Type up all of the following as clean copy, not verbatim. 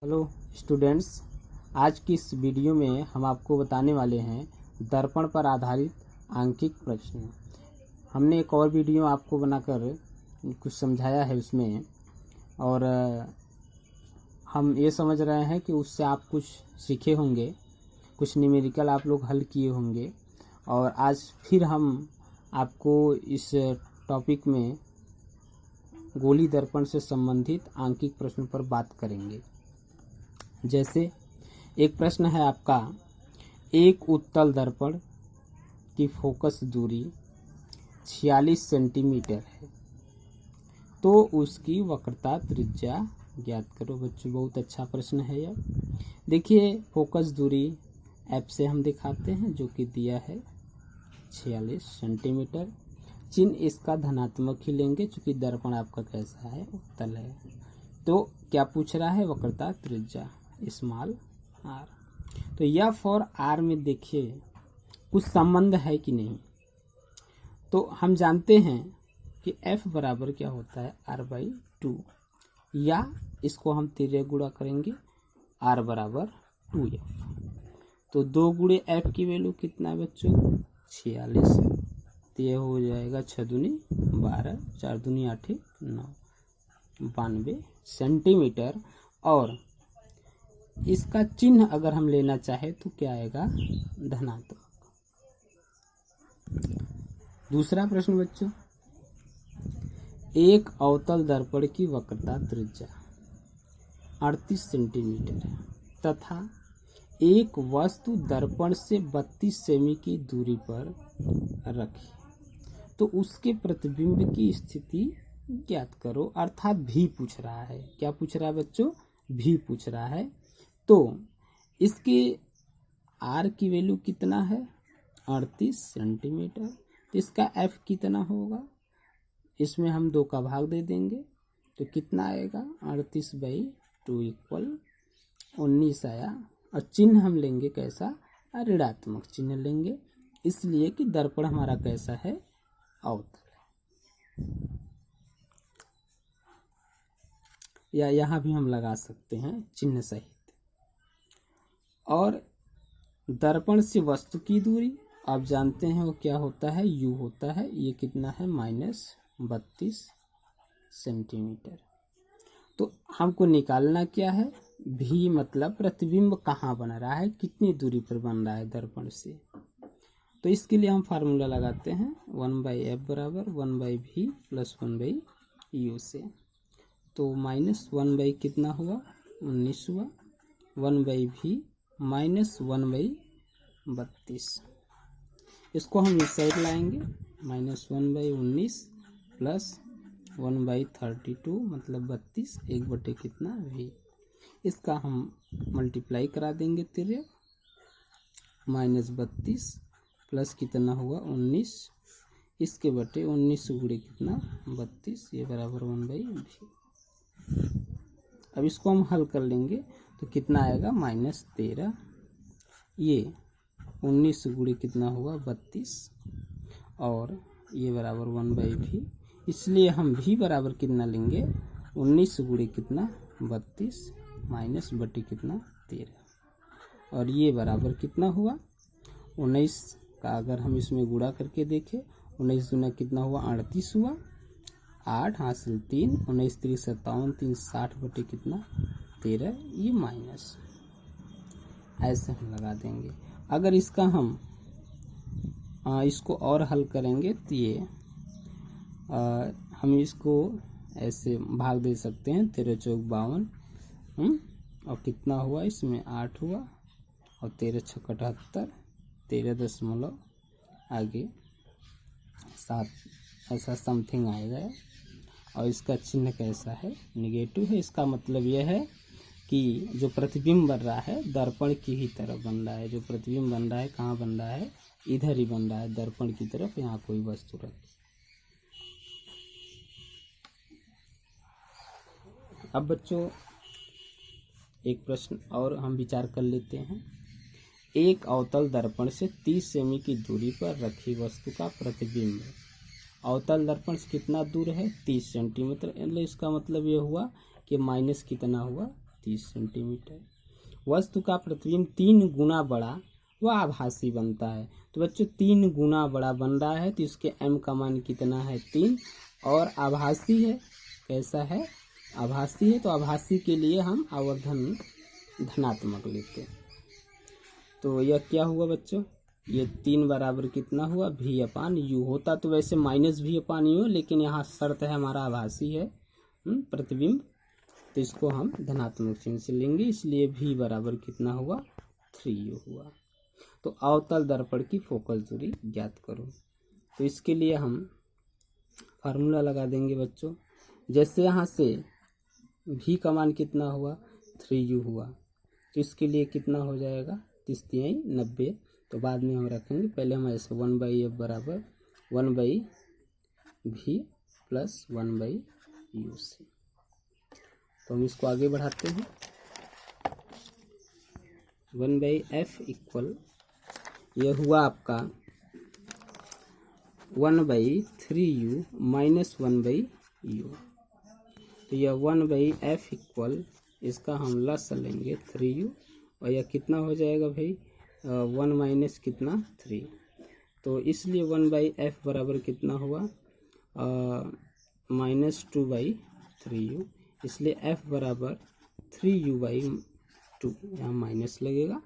Hello students, आज की इस वीडियो में हम आपको बताने वाले हैं दर्पण पर आधारित आंकिक प्रश्न। हमने एक और वीडियो आपको बनाकर कुछ समझाया है उसमें, और हम ये समझ रहे हैं कि उससे आप कुछ सीखे होंगे, कुछ न्यूमेरिकल आप लोग हल किए होंगे। और आज फिर हम आपको इस टॉपिक में गोली दर्पण से संबंधित आंकिक प्रश्न पर बात करेंगे। जैसे एक प्रश्न है आपका, एक उत्तल दर्पण की फोकस दूरी 46 सेंटीमीटर है, तो उसकी वक्रता त्रिज्या ज्ञात करो। बच्चों, बहुत अच्छा प्रश्न है यह। देखिए, फोकस दूरी एफ से हम दिखाते हैं, जो कि दिया है 46 सेंटीमीटर। चिन्ह इसका धनात्मक ही लेंगे, चूंकि दर्पण आपका कैसा है, उत्तल है। तो क्या पूछ रहा है, वक्रता त्रिज्या स्मॉल आर। तो एफ और आर में देखिए कुछ संबंध है कि नहीं। तो हम जानते हैं कि एफ बराबर क्या होता है, r/2, या इसको हम तिर्यक गुणा करेंगे, r बराबर 2f। तो 2 गुणे एफ की वैल्यू कितना है बच्चों, 46। तो यह हो जाएगा 6 दूनी 12, 4 दूनी 8, 9, 92 सेंटीमीटर। और इसका चिन्ह अगर हम लेना चाहे तो क्या आएगा, धनात्मक। दूसरा प्रश्न बच्चों, एक अवतल दर्पण की वक्रता त्रिज्या 38 सेंटीमीटर है तथा एक वस्तु दर्पण से 32 सेमी की दूरी पर रखी, तो उसके प्रतिबिंब की स्थिति ज्ञात करो। अर्थात भी पूछ रहा है। क्या पूछ रहा है बच्चों, भी पूछ रहा है। तो इसके आर की वैल्यू कितना है, 38 सेंटीमीटर। तो इसका एफ कितना होगा, इसमें हम 2 का भाग दे देंगे, तो कितना आएगा, 38/2 इक्वल 19 आया। और चिन्ह हम लेंगे कैसा, ऋणात्मक चिन्ह लेंगे, इसलिए कि दर्पण हमारा कैसा है, अवतल है। या यहाँ भी हम लगा सकते हैं चिन्ह सहित। और दर्पण से वस्तु की दूरी आप जानते हैं वो क्या होता है, u होता है। ये कितना है, -32 सेंटीमीटर। तो हमको निकालना क्या है, भी मतलब प्रतिबिंब कहाँ बन रहा है, कितनी दूरी पर बन रहा है दर्पण से। तो इसके लिए हम फार्मूला लगाते हैं, 1/f बराबर 1/v प्लस 1/u से। तो -1 कितना हुआ, 19 हुआ, 1/v -1/32। इसको हम इस साइड लाएंगे, -1/19 प्लस 1/32 मतलब 32, 1 कितना v। इसका हम मल्टीप्लाई करा देंगे तिर्यक, -32 प्लस कितना हुआ 19, इसके बटे 19 गुणे कितना 32, ये बराबर 1/v। अब इसको हम हल कर लेंगे तो कितना आएगा, -13। ये 19 गुणे कितना हुआ 32, और ये बराबर 1/v। इसलिए हम v बराबर कितना लेंगे, 19 गुणे कितना 32 माइनस बटे कितना 13, और ये बराबर कितना हुआ 19 का। अगर हम इसमें गुणा करके देखें, 19 गुना कितना हुआ 38 हुआ, 8 हासिल 3, 19 3 57, 3 60 बटे कितना 13, ये माइनस। ऐसे हम लगा देंगे। अगर इसका हम इसको और हल करेंगे तो ये हम इसको ऐसे भाग दे सकते हैं, 13 चौक 52, और कितना हुआ इसमें 8 हुआ, और 13 छक 78, 13 दशमलव आगे 7, ऐसा समथिंग आएगा। और इसका चिन्ह कैसा है, निगेटिव है। इसका मतलब यह है कि जो प्रतिबिंब बन रहा है दर्पण की ही तरफ बन रहा है। जो प्रतिबिंब बन रहा है कहाँ बन रहा है, इधर ही बन रहा है, दर्पण की तरफ। यहाँ कोई वस्तु रखी। अब बच्चों एक प्रश्न और हम विचार कर लेते हैं। एक अवतल दर्पण से 30 सेमी की दूरी पर रखी वस्तु का प्रतिबिंब अवतल दर्पण से कितना दूर है, 30 सेंटीमीटर। इसका मतलब ये हुआ कि माइनस कितना हुआ 30 सेंटीमीटर। वस्तु का प्रतिबिंब 3 गुना बड़ा वह आभासी बनता है। तो बच्चों 3 गुना बड़ा बन रहा है तो इसके m का मान कितना है 3, और आभासी है, कैसा है आभासी है, तो आभासी के लिए हम आवर्धन धनात्मक लेते हैं। तो यह क्या हुआ बच्चों, ये 3 बराबर कितना हुआ v/u। होता तो वैसे -v/u, लेकिन यहाँ शर्त है हमारा आभासी है प्रतिबिंब, तो इसको हम धनात्मक चिन्ह से लेंगे, इसलिए v बराबर कितना हुआ 3u हुआ। तो अवतल दर्पण की फोकस दूरी ज्ञात करो। तो इसके लिए हम फार्मूला लगा देंगे बच्चों। जैसे यहाँ से v का मान कितना हुआ 3u हुआ, तो इसके लिए कितना हो जाएगा 3×3 90। तो बाद में हम रखेंगे, पहले हम ऐसे 1/f बराबर 1/v प्लस 1/u से। तो हम इसको आगे बढ़ाते हैं। 1/f इक्वल यह हुआ आपका 1/3u माइनस 1/u। तो यह 1/f इक्वल इसका हम लस लेंगे 3u, और यह कितना हो जाएगा भाई 1 माइनस कितना 3। तो इसलिए 1/f बराबर कितना हुआ -2/3u, इसलिए f बराबर 3u/2, यहाँ माइनस लगेगा।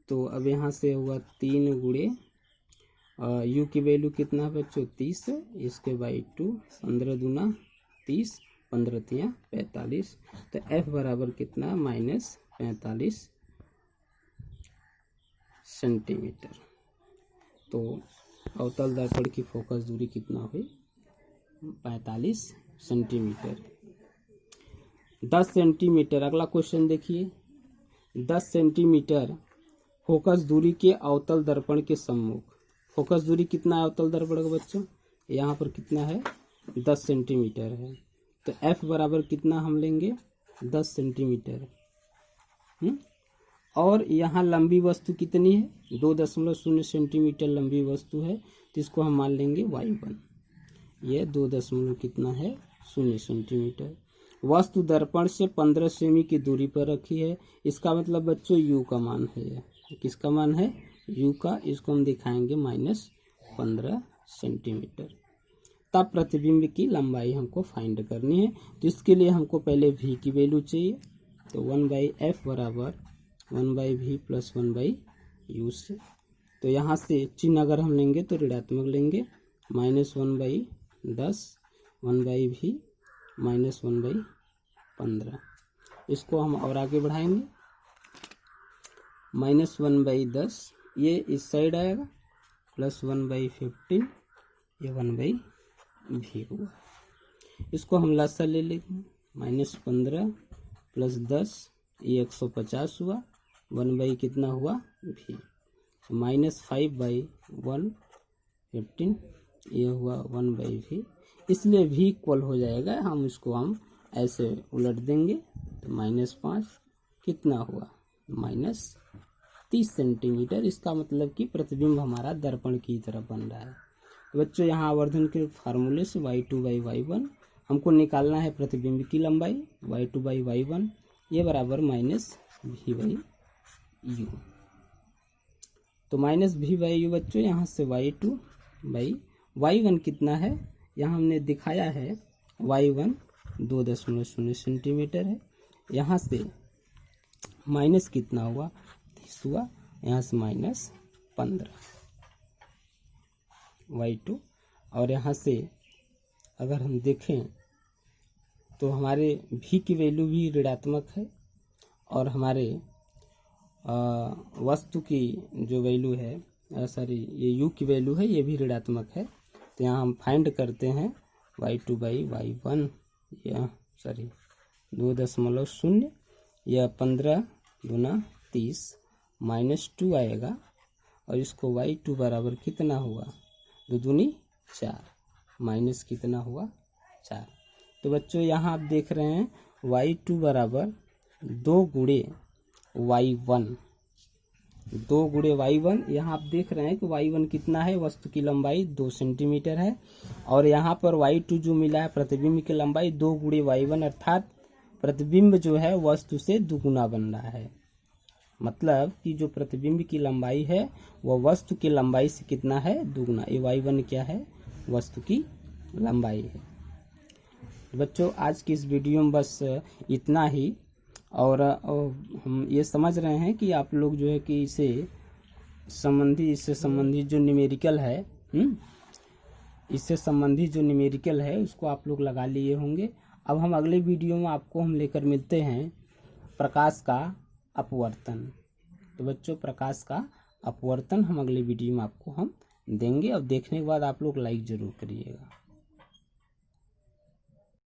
तो अब यहाँ से हुआ 3 गुणे u की वैल्यू कितना है बच्चों 30 है, इसके /2 15 दूना 30 15 तिया 45। तो f बराबर कितना -45 सेंटीमीटर। तो अवतल दर्पण की फोकस दूरी कितना हुई 45 सेंटीमीटर। 10 सेंटीमीटर, अगला क्वेश्चन देखिए। 10 सेंटीमीटर फोकस दूरी के अवतल दर्पण के सम्मुख। फोकस दूरी कितना है अवतल दर्पण का बच्चों, यहाँ पर कितना है 10 सेंटीमीटर है। तो f बराबर कितना हम लेंगे 10 सेंटीमीटर। और यहाँ लंबी वस्तु कितनी है 2.0 सेंटीमीटर लंबी वस्तु है, तो इसको हम मान लेंगे y1। यह 2 कितना है 0 सेंटीमीटर। वस्तु दर्पण से 15 सेमी की दूरी पर रखी है, इसका मतलब बच्चों u का मान है, किसका मान है u का, इसको हम दिखाएंगे -15 सेंटीमीटर। तब प्रतिबिंब की लंबाई हमको फाइंड करनी है, तो इसके लिए हमको पहले v की वैल्यू चाहिए। तो 1/f बराबर 1/v प्लस 1/u से। तो यहाँ से चिन्ह अगर हम लेंगे तो ऋणात्मक लेंगे, -1/10 1/v माइनस 1/15। इसको हम और आगे बढ़ाएंगे, -1/10 ये इस साइड आएगा, प्लस 1/15 ये 1/v हुआ। इसको हम लसा ले लेंगे, -15 प्लस 10 ये 150 हुआ, 1/ कितना हुआ v, -5/115 ये हुआ 1/v। इसलिए v इक्वल हो जाएगा, हम इसको ऐसे उलट देंगे तो -5 कितना हुआ -30 सेंटीमीटर। इसका मतलब कि प्रतिबिंब हमारा दर्पण की तरफ बन रहा है। तो बच्चों यहाँ आवर्धन के फार्मूले से y2/y1 हमको निकालना है प्रतिबिंब की लंबाई, y2/y1 ये बराबर -v/u। तो -v/u बच्चों यहाँ से y2/y1 कितना है, यहाँ हमने दिखाया है y1 2.0 सेंटीमीटर है, यहाँ से माइनस कितना हुआ 30 हुआ, यहाँ से -15 y2। और यहाँ से अगर हम देखें तो हमारे v की वैल्यू भी ऋणात्मक है, और हमारे वस्तु की जो वैल्यू है ये u की वैल्यू है, ये भी ऋणात्मक है। तो यहाँ हम फाइंड करते हैं y2/y1 या 2.0 या 15 दूना 30 -2 आएगा, और इसको y2 बराबर कितना हुआ 2 दूनी 4 माइनस कितना हुआ 4। तो बच्चों यहाँ आप देख रहे हैं y2 बराबर 2 गुणे y1, 2 गुणे y1। यहाँ आप देख रहे हैं कि y1 कितना है, वस्तु की लंबाई 2 सेंटीमीटर है, और यहाँ पर y2 जो मिला है प्रतिबिंब की लंबाई 2 गुणे y1 अर्थात प्रतिबिंब जो है वस्तु से दुगुना बन रहा है। मतलब कि जो प्रतिबिंब की लंबाई है वह वस्तु की लंबाई से कितना है, दुगुना। ये y1 क्या है, वस्तु की लंबाई है। बच्चों आज की इस वीडियो में बस इतना ही। और हम ये समझ रहे हैं कि आप लोग जो है कि इससे संबंधित जो न्यूमेरिकल है, इससे संबंधित जो न्यूमेरिकल है उसको आप लोग लगा लिए होंगे। अब हम अगले वीडियो में आपको हम लेकर मिलते हैं प्रकाश का अपवर्तन। तो बच्चों प्रकाश का अपवर्तन हम अगले वीडियो में आपको हम देंगे। और देखने के बाद आप लोग लाइक ज़रूर करिएगा।